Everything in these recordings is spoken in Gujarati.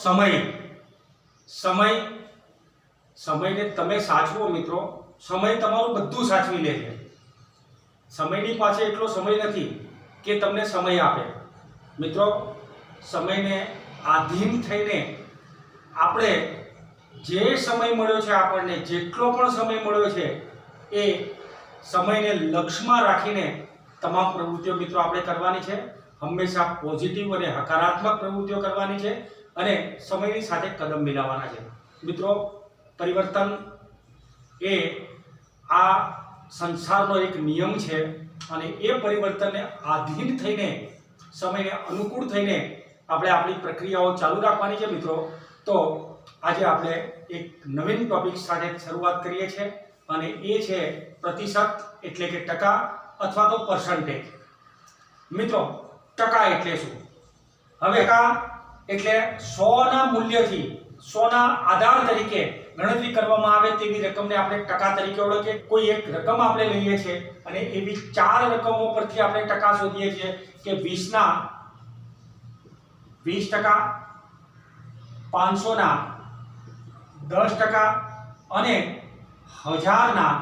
સમય સમય સમયને તમે સાચવો મિત્રો, સમય તમારું બધું સાચવી લે છે. સમયની પાસે એટલો સમય નથી કે તમને સમય આપે. મિત્રો, સમયને આધીન થઈને આપણે જે સમય મળ્યો છે, આપણને જેટલો પણ સમય મળ્યો છે, એ સમયને લક્ષ્યમાં રાખીને તમામ પ્રવૃત્તિઓ મિત્રો આપણે કરવાની છે. હંમેશા પોઝિટિવ અને હકારાત્મક પ્રવૃત્તિઓ કરવાની છે અને સમયની સાથે કદમ મિલાવવાના છે. મિત્રો, પરિવર્તન એ આ સંસારનો એક નિયમ છે અને એ પરિવર્તનને આધીન થઈને, સમયને અનુકૂળ થઈને આપણે આપણી પ્રક્રિયાઓ ચાલુ રાખવાની છે. મિત્રો, તો આજે આપણે એક નવીન ટોપિક સાથે શરૂઆત કરીએ છીએ અને એ છે પ્રતિશત એટલે કે ટકા અથવા તો પર્સન્ટેજ. મિત્રો, ટકા એટલે શું? હવે ટકા એટલે 100ના મૂલ્યથી 100ના આધાર તરીકે ગણતરી કરવામાં આવે તેવી રકમને આપણે ટકા તરીકે ઓળખીએ. કોઈ એક રકમ આપણે લઈએ છીએ અને એવી 4 રકમો પરથી આપણે ટકા શોધીએ છીએ કે 20ના 20%, 500ના 10% અને 1000ના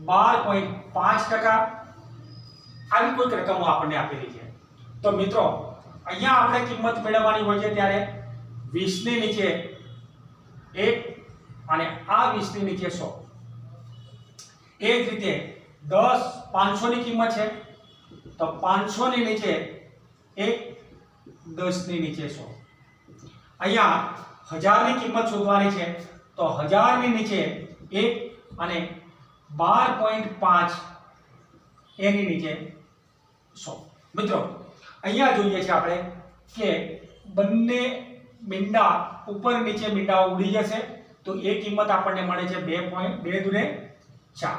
12.5%. આવી કોઈક રકમો આપણને આપેલી છે. તો મિત્રો, અહીંયા આપણે કિંમત મેળવવાની હોય છે ત્યારે 20 ની નીચે 1 અને આ 20 ની નીચે 100. એ જ રીતે 10 500 ની કિંમત છે તો 500 ની નીચે 1, 10 ની નીચે 100. અહીંયા 1000 ની કિંમત શોધવાની છે તો 1000 ની નીચે 1 અને 12.5 એની નીચે 100. મિત્રો, અહીંયા જોઈએ છે આપણે કે બંને મીંડા ઉપર નીચે મીંડાઓ ઉડી જશે તો એ કિંમત આપણને મળે છે 2 દુને 4.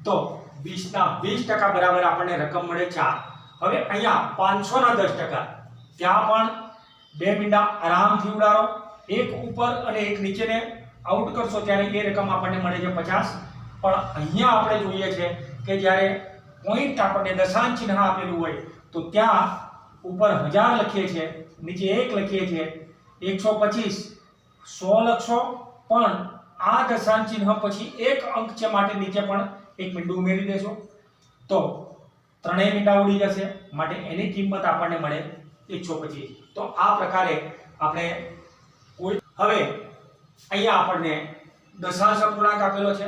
તો 20ના 20% બરાબર આપણને રકમ મળે 4. હવે અહીંયા 500ના 10%, ત્યાં પણ બે મીંડા આરામથી ઉડાડો, એક ઉપર અને એક નીચેને આઉટ કરશો ત્યારે એ રકમ આપણને મળે છે 50. પણ અહીંયા આપણે જોઈએ છે કે જ્યારે પોઈન્ટ આપણને દશાંશ ચિહ્ન આપેલું હોય તો ત્યાં ઉપર 1000 લખીએ છીએ, નીચે 1 લખીએ છીએ, 125, 100 લખશો પણ આ દશાંશ ચિહ્ન પછી એક અંક છે માટે નીચે પણ એક મીંડું ઉમેરી દેશો તો ત્રણેય મીંડા ઉડી જશે માટે એની કિંમત આપણને મળે 125. તો આ પ્રકારે આપણે કોઈ હવે અહીંયા આપણને દશાંશ અપૂર્ણાંક આપેલો છે,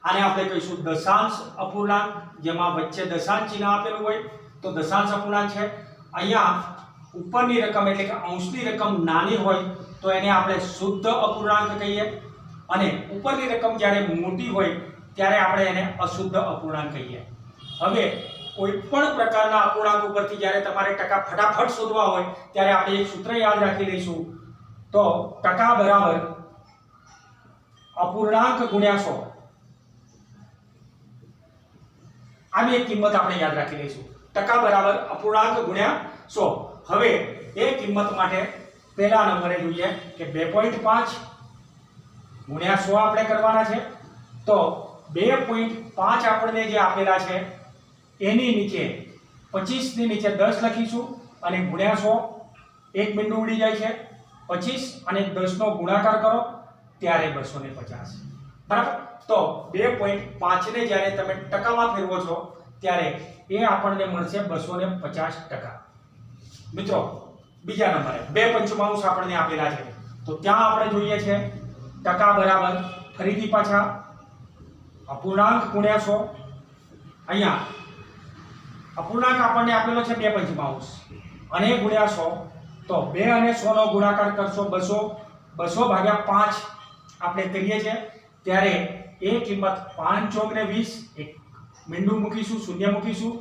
આને આપણે કહીશું દશાંશ અપૂર્ણાંક, જેમાં વચ્ચે દશાંશ ચિહ્ન આપેલું હોય તો દશાંશ અપૂર્ણાંક છે. અહીંયા ઉપરની રકમ એટલે કે અંશની રકમ નાની હોય તો એને આપણે શુદ્ધ અપૂર્ણાંક કહીએ અને ઉપરની રકમ જ્યારે મોટી હોય ત્યારે આપણે એને અશુદ્ધ અપૂર્ણાંક કહીએ. હવે કોઈ પણ પ્રકારના અપૂર્ણાંક ઉપરથી જ્યારે તમારે ટકા ફટાફટ શોધવા હોય ત્યારે આપણે એક સૂત્ર યાદ રાખી લઈશું. તો ટકા બરાબર અપૂર્ણાંક ગુણ્યા 100. આની એક કિંમત આપણે યાદ રાખી લઈશું. ટકા બરાબર અપૂર્ણાંક ગુણ્યા 100. હવે એ કિંમત માટે પહેલા નંબરે જોઈએ કે 2.5 ગુણ્યા 100 આપણે કરવાના છે. તો 2.5 આપણને જે આપેલા છે એની નીચે 25 ની નીચે 10 લખીશું અને ગુણ્યા 100, એક બિંદુ ઉડી જાય છે. 25 અને 10 નો ગુણાકાર કરો ત્યારે 250. બરાબર? તો 2.5 ને જ્યારે તમે ટકામાં ફેરવો છો ત્યારે એ આપણને મળશે 250%. મિત્રો, બીજા નંબરે 2 પંચમાંશ આપણને આપેલા છે તો ત્યાં આપણે જોઈએ છે ટકા બરાબર ફરીથી પાછા અપૂર્ણાંક ગુણ્યા 100. અહીંયા અપૂર્ણાંક આપણને આપેલો છે 2 પંચમાંશ અને ગુણ્યા 100. તો 2 અને 100 નો ગુણાકાર કરશો 200 ભાગ્યા 5 આપણે કરીએ છીએ ત્યારે એ કિંમત 5 ચોક ને 20, એક મીંડું મૂકીશું, શૂન્ય મૂકીશું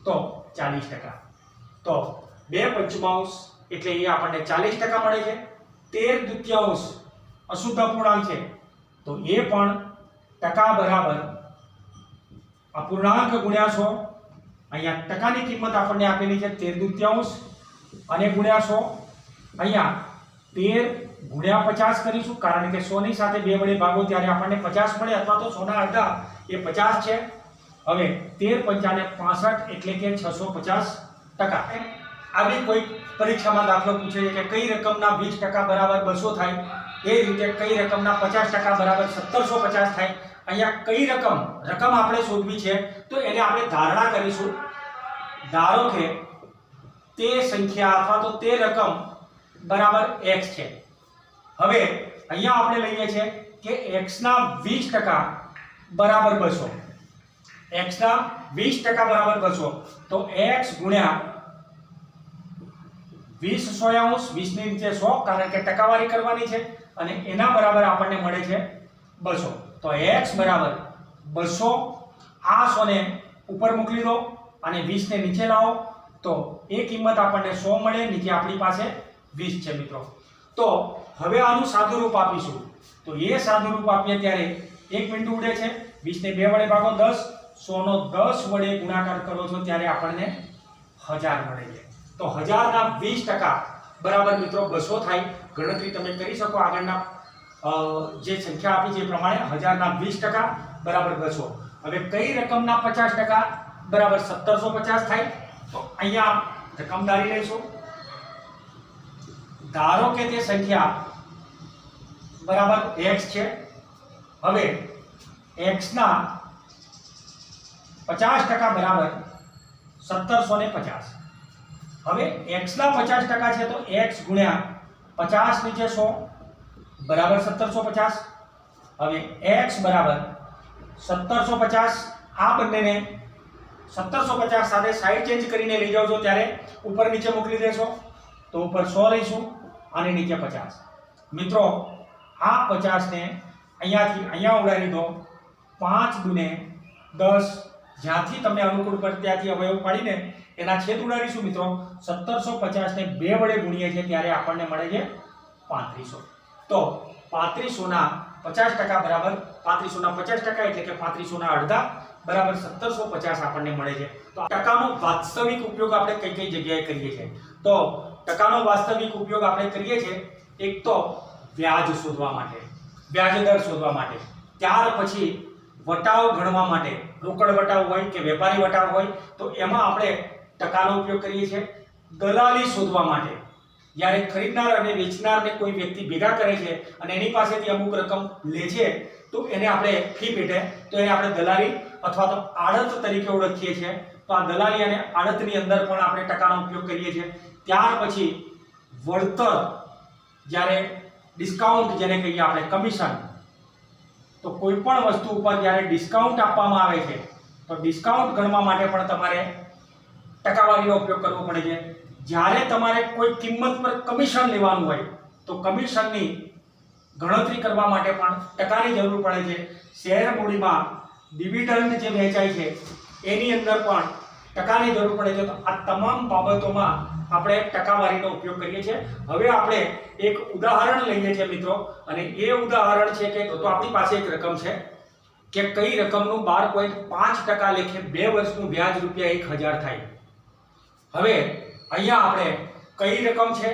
તો 40%. તો 2 પંચમાંશ એટલે એ આપણને 40% મળે છે. 13 દૂતીયાંશ અશુદ્ધ અપૂર્ણાંક છે તો એ પણ ટકા બરાબર અપૂર્ણાંક ગુણ્યા 100. અહીંયા ટકાની કિંમત આપણને આપેલી છે 13 દૂતીયાંશ અને ગુણ્યા 100. અહીંયા 13 ગુણ્યા 50 કરીશું કારણ કે 100 ની સાથે 2 વડે ભાગો ત્યારે આપણને 50 મળે અથવા તો 100 ના અડધા એ 50 છે. હવે 13 × 5 = 65 એટલે કે 650%. આવી કોઈ પરીક્ષામાં દાખલો પૂછે છે કે કઈ રકમના 20% બરાબર 200 થાય, એ રીતે કઈ રકમના 50% બરાબર 1750 થાય. અહીંયા કઈ રકમ આપણે શોધવી છે તો એને આપણે ધારણા કરીશું. ધારો કે તે સંખ્યા અથવા તો તે રકમ બરાબર x છે. હવે અહીંયા આપણે લઈએ છીએ કે x ના 20% બરાબર 200. x ના 20% બરાબર 200 તો x ગુણ્યા 20 100 20 ની નીચે 100 કારણ કે ટકાવારી કરવાની છે અને એના બરાબર આપણને મળે છે 200. તો x બરાબર 200. આ 100 ને ઉપર મોકલી દો અને 20 ને નીચે લાવો તો એ કિંમત આપણને 100 મળે. નીચે આપણી પાસે 20 છે મિત્રો. તો હવે આનું સાદું રૂપ આપીશું. તો એ સાદું રૂપ આપીએ ત્યારે એક બિંદુ ઉડે છે. 20 ને 2 વડે ભાગો 10, 100 નો 10 વડે ગુણાકાર કરો છો ત્યારે આપણને 1000 મળે છે. તો 1000 ના 20% બરાબર મિત્રો 200 થાય. ગણતરી તમે કરી શકો આગળના જે સંખ્યા આપી છે એ પ્રમાણે. 1000 ના 20% બરાબર 200. હવે કઈ રકમના 50% બરાબર 1750 થાય તો અહીંયા રકમ ધારી લઈશું. ધારો કે તે સંખ્યા બરાબર x છે. હવે x ના 50% બરાબર 1750. હવે x ના 50% છે તો x ગુણ્યા 50 નીચે 100 બરાબર 1750. હવે x બરાબર 1750. આ બંનેને 1750 સાથે સાઈડ ચેન્જ કરીને લઈ જાઓ છો ત્યારે ઉપર નીચે મોકલી દેશો તો ઉપર 100 લઈશું અને નીચે 50. મિત્રો આ 50 ને અહીંયાથી અહીંયા ઉડાડી દો. 5 દુને 10. જ્યાંથી તમને અનુકૂળ પડે ત્યાંથી અવયવ પાડીને એના છેદ ઉડાડીશું મિત્રો. 1750 ને 2 વડે ગુણીએ છીએ ત્યારે આપણને મળે છે 3500. તો 3500 ના 50% બરાબર 3500 ના 50% એટલે કે 3500 ના અડધા બરાબર 1750 આપણને મળે છે. તો ટકાનો વાસ્તવિક ઉપયોગ આપણે કઈ કઈ જગ્યાએ કરીએ છીએ તો ટકાનો વાસ્તવિક ઉપયોગ આપણે કરીએ છીએ એક તો વ્યાજ શોધવા માટે, વ્યાજ દર શોધવા માટે. ત્યાર પછી વટાવ ગણવા માટે. રોકડ વટાવ હોય કે વેપારી વટાવ હોય તો એમાં આપણે ટકાનો ઉપયોગ કરીએ છીએ. દલાલી શોધવા માટે. જ્યારે ખરીદનાર અને વેચનારને કોઈ વ્યક્તિ ભેગા કરે છે અને એની પાસેથી અમુક રકમ લે છે તો એને આપણે ફી પેટે તો એને આપણે દલાલી અથવા તો આડત તરીકે ઓળખીએ છીએ. તો આ દલાલી અને આડતની અંદર પણ આપણે ટકાનો ઉપયોગ કરીએ છીએ. ત્યાર પછી વળતર, જ્યારે ડિસ્કાઉન્ટ જેને કહીએ આપણે કમિશન, તો કોઈ પણ વસ્તુ ઉપર જ્યારે ડિસ્કાઉન્ટ આપવામાં આવે છે તો ડિસ્કાઉન્ટ ગણવા માટે પણ તમારે ટકાવારીનો ઉપયોગ કરવો પડે છે. જ્યારે તમારે કોઈ કિંમત પર કમિશન લેવાનું હોય તો કમિશનની ગણતરી કરવા માટે પણ ટકાની જરૂર પડે છે. શેર મૂડીમાં ડિવિડન્ડ જે વહેંચાય છે એની અંદર પણ ટકાની જરૂર પડે છે. તો આ તમામ બાબતોમાં આપણે ટકાવારીનો ઉપયોગ કરીએ છીએ. હવે આપણે એક ઉદાહરણ લઈએ છીએ મિત્રો અને એ ઉદાહરણ છે કે તો આપણી પાસે એક રકમ છે કે કઈ રકમનું 12.5% લેખે 2 વર્ષનું વ્યાજ ₹1000 થાય. હવે અહીંયા આપણે કઈ રકમ છે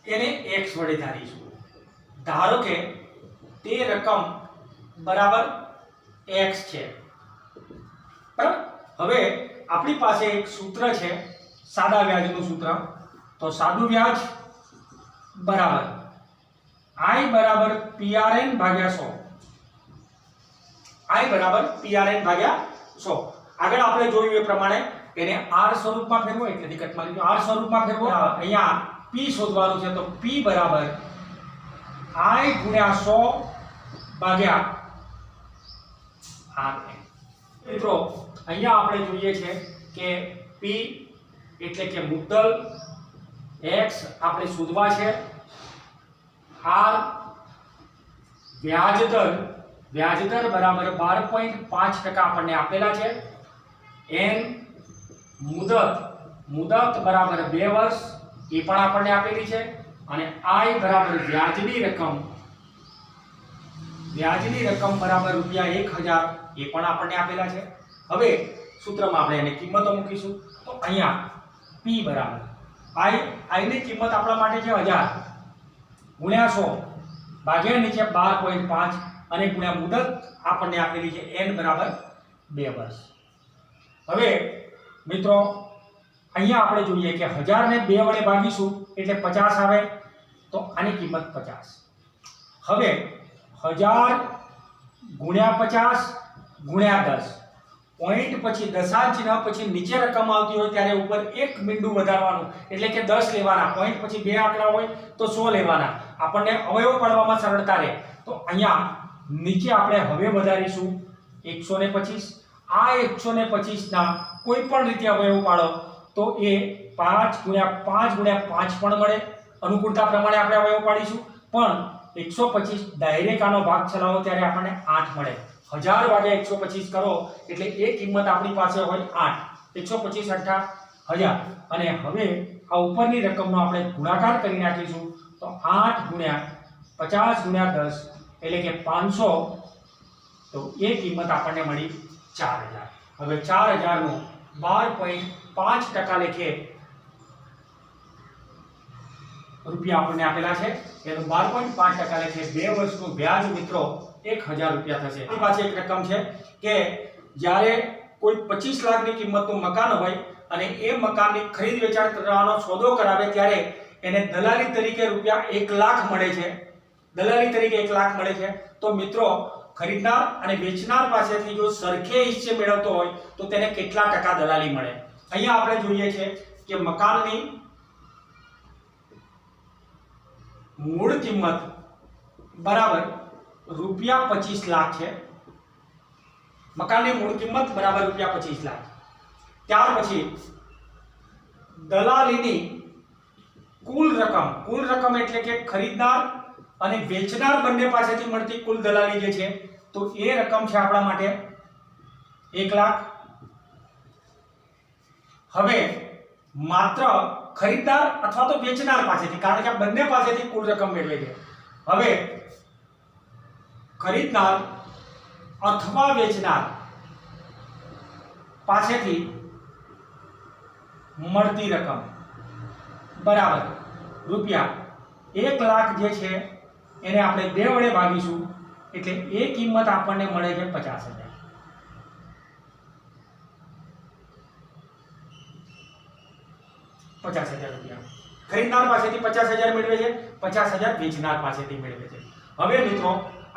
એને x વડે ધારીશું. ધારો કે તે રકમ બરાબર x છે. બરાબર. હવે આપણી પાસે એક સૂત્ર છે સાદા વ્યાજનું સૂત્ર. તો સાદું વ્યાજ બરાબર I બરાબર PRN ભાગ્યા 100. I બરાબર PRN ભાગ્યા 100. આગળ આપણે જોયું એ પ્રમાણે એને r સ્વરૂપમાં ફેરવો એટલે નિકટમાં લીધું r સ્વરૂપમાં ફેરવો. અહીંયા p શોધવાનું છે તો p બરાબર I ગુણ્યા 100 ભાગ્યા r. મિત્રો અહીંયા આપણે જોઈએ છે કે p એટલે કે મુદ્દલ, x આપણે શોધવા છે, r વ્યાજ દર બરાબર 12.5% આપણને આપેલા છે, n મુદત બરાબર 2 વર્ષ એ પણ આપણને આપેલી છે અને I બરાબર વ્યાજની રકમ બરાબર ₹1000 એ પણ આપણને આપેલા છે. હવે સૂત્રમાં આપણે એને કિંમતો મૂકીશું. તો અહીંયા p બરાબર I ની કિંમત આપણા માટે છે 1000 ગુણ્યા 100 ભાગ્યા નીચે 12.5 અને ગુણ્યા મુદત આપણને આપેલી છે n બરાબર 2 વર્ષ. હવે મિત્રો અહીંયા આપણે જોઈએ કે 1000 ને 2 વડે ભાગીશું એટલે 50 આવે, તો આની કિંમત 50. હવે 1000 ગુણ્યા 50 ગુણ્યા 10, પોઈન્ટ પછી દશાંશ ચિહ્ન પછી નીચે રકમ આવતી હોય ત્યારે ઉપર એક મીંડું વધારવાનું, એટલે કે 10 લેવાના. પોઈન્ટ પછી બે આંકડા હોય તો 100 લેવાના. આપણને અવયવ પાડવામાં સરળતા રહે. તો અહીંયા નીચે આપણે હવે વધારીશું 125. આ 125 ના કોઈ પણ રીતે અવયવ પાડો તો એ 5 ગુણ્યા 5 ગુણ્યા 5 પણ મળે. અનુકૂળતા પ્રમાણે આપણે અવયવ પાડીશું, પણ 125 ડાયરેક્ટ આનો ભાગ ચલાવો ત્યારે આપણને 8 મળે. 1000 ભાગ્યા 125 કરો એટલે એ કિંમત આપણી પાસે હોય 8. 125 અઠ્ઠા 1000. અને હવે આ ઉપરની રકમનો આપણે ગુણાકાર કરી નાખીશું, તો 8 ગુણ્યા 50 ગુણ્યા 10 એટલે કે 500. તો એ કિંમત આપણને મળી 4000. હવે 4000 નું 12.5% લેખે રૂપિયા આપણને આપેલા છે. એનું 12.5% લેખે 2 વર્ષનું વ્યાજ મિત્રો 1000 રૂપિયા થશે. આપણી પાસે એક રકમ છે કે જ્યારે કોઈ 25 લાખની કિંમતનું મકાન હોય અને એ મકાનની ખરીદ વેચાણ કરવાનો સોદો કરાવે ત્યારે એને દલાલી તરીકે રૂપિયા 1 લાખ મળે છે. દલાલી તરીકે 1 લાખ મળે છે. તો મિત્રો ખરીદનાર અને વેચનાર પાસેથી જો સરખે હિસ્સે મેળવતો હોય તો તેને કેટલા ટકા દલાલી મળે? અહીંયા આપણે જોઈએ છે કે મકાનની મૂળ કિંમત બરાબર રૂપિયા 25 લાખ છે. મકાનની મૂળ કિંમત બરાબર રૂપિયા 25 લાખ. ત્યાર પછી દલાલીની કુલ રકમ એટલે કે ખરીદનાર અને વેચનાર બંને પાસેથી મળતી કુલ દલાલી જે છે, તો એ રકમ છે આપણા માટે 1 લાખ. હવે માત્ર ખરીદનાર અથવા તો વેચનાર પાસેથી, કારણ કે આ બંને પાસેથી કુલ રકમ મેળવે છે. હવે ખરીદનાર અથવા વેચનાર પાસેથી મળતી રકમ બરાબર રૂપિયા 1 લાખ જે છે એને આપણે 2 વડે ભાગીશું એટલે એ કિંમત આપણને મળે છે 50,000. રૂપિયા ખરીદનાર પાસેથી 50,000 મેળવે છે, 50,000 વેચનાર પાસેથી મેળવે છે. હવે મિત્રો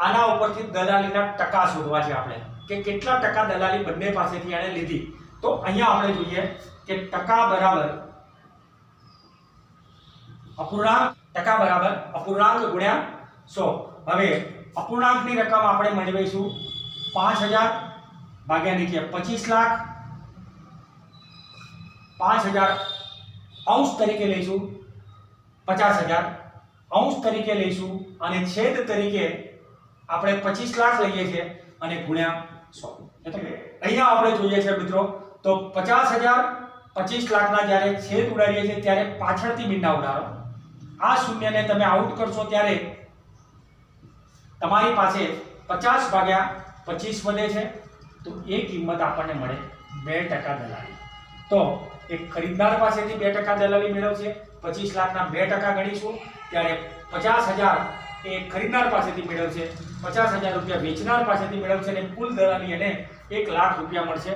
આના ઉપરથી દલાલીના ટકા શોધવા છે આપણે કે કેટલા ટકા દલાલી બંને પાસેથી આને લીધી. તો અહીંયા આપણે જોઈએ કે ટકા બરાબર અપૂર્ણાંક ગુણ્યા 100. હવે અપૂર્ણાંકની રકમ આપણે મેળવીશું 5000 ભાગ્યા નીચે 25 લાખ. 5000 અંશ તરીકે લઈશું, 50,000 અંશ તરીકે લઈશું અને છેદ તરીકે આપણે 25 લાખ લઈએ છીએ અને ગુણ્યા 100. એટલે અહીંયા આપણે જોઈએ છે મિત્રો તો 50,000 25 લાખના જ્યારે છેદ ઉડાડીએ છીએ ત્યારે પાછળથી બિંદા ઉડાડો. આ શૂન્યને તમે આઉટ કરશો ત્યારે તમારી પાસે 50 ભાગ્યા 25 વધે છે, તો એ કિંમત આપણને મળે 2% દલાલી. તો એક ખરીદનાર પાસેથી 2% દલાલી મેળવશે. 25 લાખના 2% ગણીશું ત્યારે 50,000 એ ખરીદનાર પાસેથી મેળવશે, 50,000 રૂપિયા વેચનાર પાસેથી મેળવશે અને કુલ દલાલી એને 1 લાખ રૂપિયા મળશે.